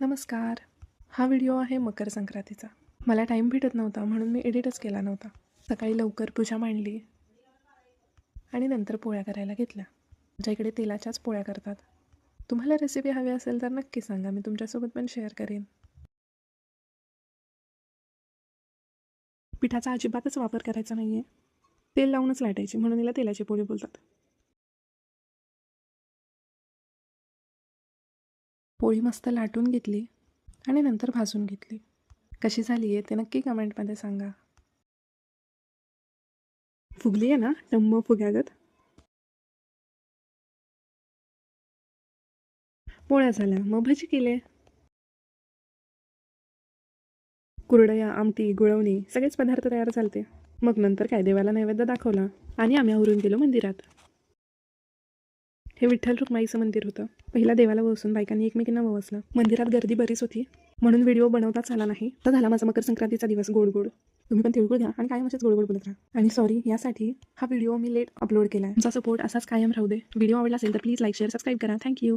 नमस्कार. हा व्हिडिओ आहे मकर संक्रांतीचा. मला टाईम भेटत नव्हता म्हणून मी एडिटच केला नव्हता. सकाळी लवकर पूजा मांडली आणि नंतर पोळ्या करायला घेतल्या. आमच्या इकडे तेलाच्याच पोळ्या करतात. तुम्हाला रेसिपी हवी असेल तर नक्की सांगा, मी तुमच्यासोबत पण शेअर करेन. पिठाचा अजिबातच वापर करायचा नाही आहे. तेल लावूनच लाटायची, म्हणून याला तेलाची पोळी बोलतात. पोळी मस्त लाटून घेतली आणि नंतर भाजून घेतली. कशी झाली आहे ते नक्की कमेंटमध्ये सांगा. फुगली आहे ना टम्म फुग्यागत. पोळ्या झाल्या, मग भजी केले. कुरडया, आमटी, गुळवणी सगळेच पदार्थ तयार झालते. मग नंतर काय देवाला नैवेद्य दाखवला आणि आम्ही आवरून गेलो मंदिरात. हे विठ्ठल रुक्माईचं मंदिर होतं. पहिला देवाला वसून बायकांनी एकमेकींना वसलं. मंदिरात गर्दी बरीच होती म्हणून व्हिडिओ बनवताच आला नाही. तर झाला माझा मकर संक्रांतीचा दिवस गोड गोड. तुम्ही पण तिळगुळ घ्या आणि कायम असेच गोड गोड बोलत राहा. आणि सॉरी यासाठी हा व्हिडिओ मी लेट अपलोड केला आहे. तुमचा सपोर्ट असाच कायम राहू दे. व्हिडिओ आवडला असेल तर प्लीज लाईक शेअर सबस्क्राईब करा. थँक्यू.